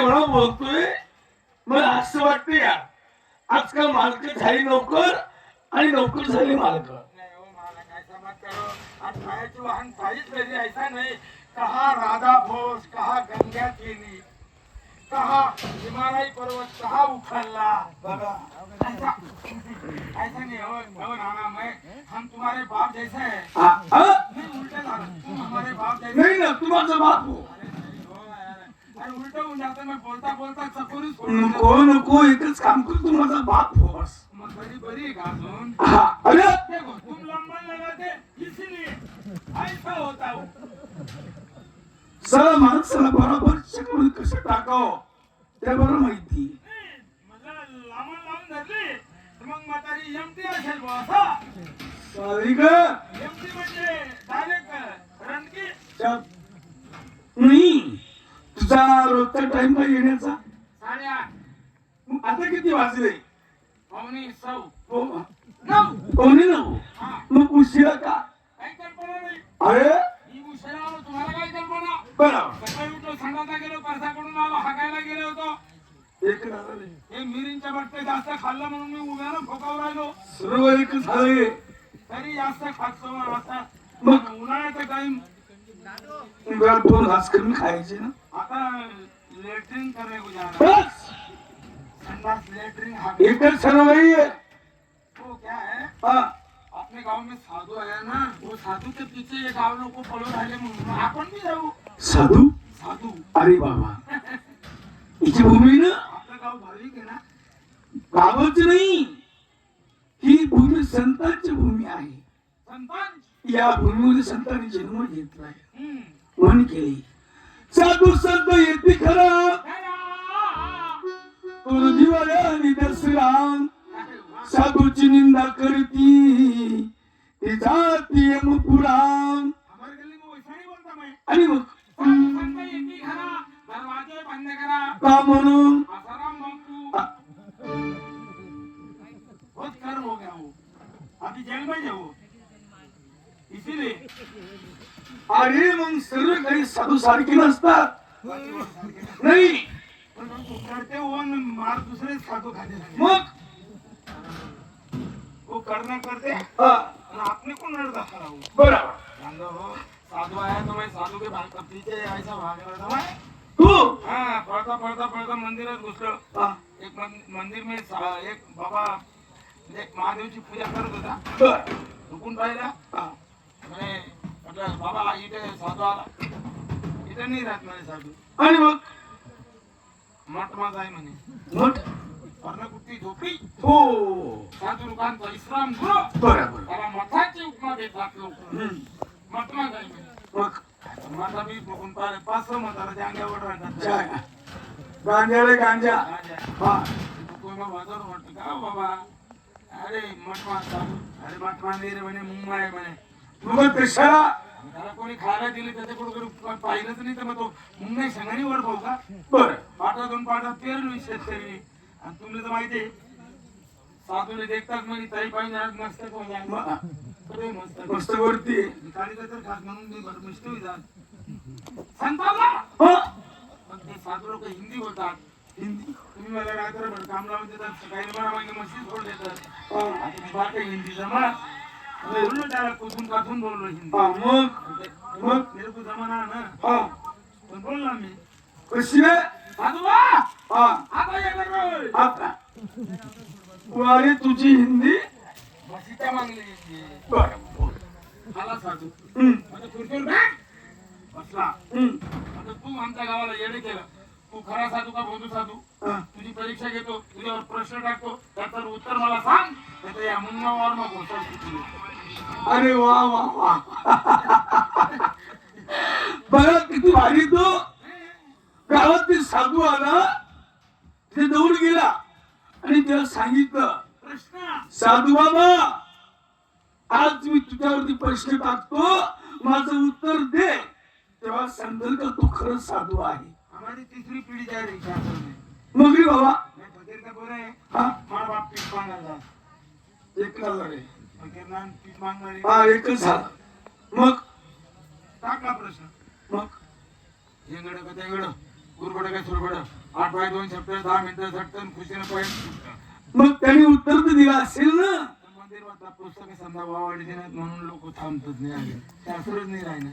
एवढा बोलतोय मला असं वाटतं यार आजकाल मालक झाली नोकर आणि नोकर झाली मालक. नहीं हो माला काय समझ करो आज खायची वाहन काहीच नाही ऐसा नहीं कहा राधा भोज कहा गंगा केली कहा हिमालय पर्वत कहा उखड़ला बघा ऐसा ऐसा नहीं हो नाना मैं हम तुम्हारे बाप जैसे हैं नहीं उल्टे ना तुम हमारे बाप जैसे नाही ना तुम्हाला बाप हो. अरे उल्टा हो जाता मैं बोलता बोलता चकोरी नको नको एकच काम कर तू माझा बाप हो बस. मग बड़ी बड़ी गाजून अरे देखो तुम लंबन लगाते इसलिए ऐसा होता हो सर माणसाला बरोबर शिकवून कसं टाकावं त्या बरं माहिती. मला लांबून लावून धरली तर मग म्हातारी यमती असेल बुवा असा सॉरी ग यमती म्हणजे डायरेक्ट रणकी नाही तुझा रोजचा टाइम काय येण्याचा 8:30 मग आता किती वाजले? 9:15 हो नऊ कोणी नको हा मग उशिरा का? काही कल्पना नाही अरे मी उशिरा आलो तुम्हाला काय कल्पना बरोबर सकाळी उठलो संडासला गेलो परसाकडून आलो हाकायला गेलो होतो एक झालं हे मिरींच्या बट्टे जास्त खाल्लं म्हणून मी उभ्यानं फोकावर राहिलो सर्व एक झाले तरी जास्त खातो आता मग उन्हाळ्याचा टाइम उद्या 2 घास कमी खायचे ना. आता लेटरिन करने को जाना बस संडास लेटरिन हाँ एकच सर्व आहे. वो क्या है हा अपने गांव में साधु आया ना वो साधु के पीछे ये गांव लोग को पळून राहिले म्हणून आपण भी जाऊ साधू साधू अरे बाबा हिची भूमी ना आपलं गाव भाविक आहे ना गावाच नाही ही भूमी संतांची भूमी आहे. संतांची या भूमीमध्ये संतांनी जन्म घेतलाय हम्म. म्हण केली साधू संत येते खरा तुझ दिवाळी दसरा साधूची निंदा करती ती जाती पुरा हमारे गली में वैसा नहीं बोलता मैं आणि मग साधु संत येती घरा दरवाजे बंद करा का म्हणून आसाराम बापू बहुत कर्म हो गया वो अभी जेल में है वो इसीलिए अरे मग सर्व काही साधू सारखी नसतात नाही पण वो करते वो न मार दूसरे साधु खाते थे मग वो करना करते हा, और आपने कौन लड़का खड़ा हो बरोबर जानते हो साधु आया तो मैं साधू के भाग पीछे ऐसा भाग रहा था मैं तू हाँ पढ़ता पढ़ता पढ़ता मंदिर घुसलो हा, एक मंदिर में एक बाबा एक महादेवची पूजा करत होता बर रुकून पाहिला हा, म्हणे म्हटलं बाबा इथे साधू आला इथे नाही राहत म्हणे साधू आणि मग मठ माझा आहे म्हणे मग पर्णकुट्टी झोपडी हो साधू लोकांचा विश्राम गृह बरोबर त्याला मठाची उपमा देतात लोक हम्म, मठ माझा आहे म्हणे मग माझा मी बघून पाहिले 5-6 म्हातारा अंगावर राहतात चाय गांजा रे गांजा हा बाजार म्हटलं का बाबा अरे मठ मारता अरे मठ मारली रे म्हणे मुंबई आहे म्हणे मग कशाला त्याला कोणी खायला दिली त्याच्याकडून पाहिलंच नाही तर मग तो मुंबई संघाने वर भाऊ का बर पाटा 2 पाटा पेरलो शेतकरी आणि तुम्हाला तर माहिती आहे साधूने देखतात म्हणे ताई पाहिजे आज मस्त मस्त मस्त वरती काळीचा तर खास म्हणून मी बरं मिष्ट जात संताला हा, पण ते साधू लोक हिंदी बोलतात हिंदी तुम्ही मला काय करा बरं काम लावून देतात काही मला मागे मशीन बोल देतात हा, आता मी बाकी हिंदी जमा बोललो त्याला कुठून काथून बोललो हिंदी हा, मग मेरे को जमाना ना हा पण बोलला मी कशी रे साधू बा हा आता ये करो आता अरे तुझी हिंदी मशीच्या मागली हिंदी बर आला साधू हम्म, म्हणजे खुर्चीवर बॅग बसला हम्म, आता तू आमच्या गावाला येडे केलं तू खरा साधू का बोधू साधू हा, तुझी परीक्षा घेतो तुझ्यावर प्रश्न टाकतो त्याचं उत्तर मला सांग त्याचं या मुंगावर मग घोषणा अरे वा वा वा बघा किती भारी तो गावात ते साधू आला ते दौड गेला आणि त्याला सांगितलं प्रश्न साधू बाबा आज मी तुझ्यावरती प्रश्न टाकतो माझं उत्तर दे तेव्हा समजेल का तू खरंच साधू आहे. हमारी तीसरी पीढ़ी जा रही शासन में मग रे बाबा मैं फकीर का बोल रहे हैं हा हमारा बाप पीठ मांगा एक झालं रे फकीर नाम पीठ मांग रही हा एकच झालं मग टाकला प्रश्न मग येंगड का तेंगड गुरबड का सुरबड 8 बाय 2 चॅप्टर 10 मिनिटं झटकन खुशीनं पळत सुटतं. मग त्यांनी उत्तर तर दिलं असेल ना. मंदिर वाटला पुस्तके समजा वावडी देण्यात म्हणून लोक थांबतात नाही आले शास्त्रच नाही राहिलं.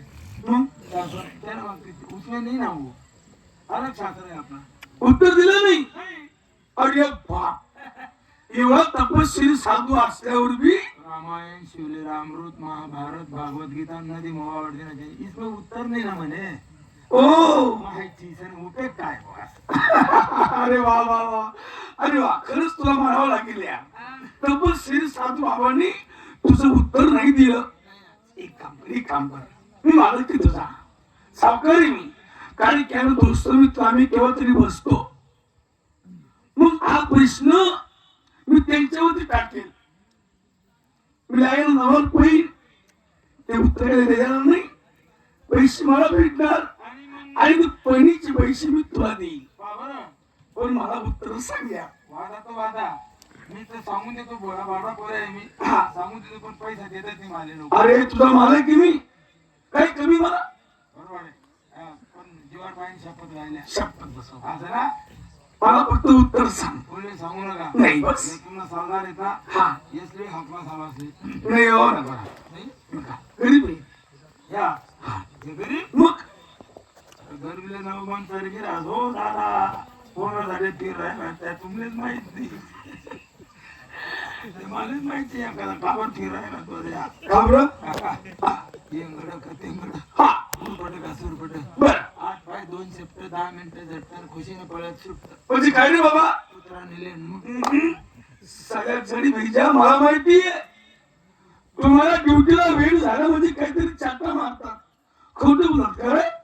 मग शास्त्र त्याला बाबतीत उचले नाही ना हो. अलग शास्त्र आहे आपला. उत्तर दिलं नाही. अरे बाप, एवढा तपस्वी साधू असल्यावर बी रामायण शिवलीलामृत महाभारत भागवत गीता नदी मोवावडी देण्याचे इसमें उत्तर नाही ना म्हणे. ओ माहिती सण उपयोग काय बुवा? अरे वा वा वा, अरे वा, खरंच तुला म्हणावं लागेल या तपस्वी साधू बाबांनी तुझं उत्तर नाही दिलं. एक काम कर, मी मालक की तुझा सावकारी मी, कारण की आम्ही दोस्त मित्र आम्ही केव्हा तरी बसतो. मग हा प्रश्न मी त्यांच्यावरती टाकेल. मी लागेल नवल होईल, ते उत्तर देणार नाही, पैसे मला भेटणार आणि ते पहिलीचे पैसे मी तुला देईल. बाबा पण मला उत्तर सांग्या. वादा तो वादा. मी तर सांगून देतो बोला बाबा पोर आहे मी. हा. सांगून देतो पण पैसा देतात नाही माझे लोक. अरे तुझा मालक की मी, काही कमी मला बरोबर आहे. हा, पण जीवार पाहिजे शपथ राहिल्या. शपथ बसव. असं ना मला फक्त उत्तर सांग. कोणी सांगू नका. नाही बस. जर तुम्हाला सावधान येत ना हा यसले हकला सावासले नाही हो ना बरं. नाही गरीब आहे. या हे गरीब मग गरीबले नवमान चरबी राहतो दादा पूर्ण झाले फिर राहिला त्या तुम्हालाच माहित नाही. ते मलाच माहिती आहे एखादा कावर फिर राहिला तो रे. का बरं? येंगड का तेंगड हा सुरपट का सुरपट. बर 8 बाय 2 चॅप्टर 10 मिनिटं झटकन खुशीने पळत सुटतं. म्हणजे काय रे बाबा, कुत्रा नेले मग सगळ्यात जणी भेजा मला माहितीये. तुम्हाला ड्युटीला वेळ झाला म्हणजे काहीतरी चाटा मारतात, खोटं बोलत खरं.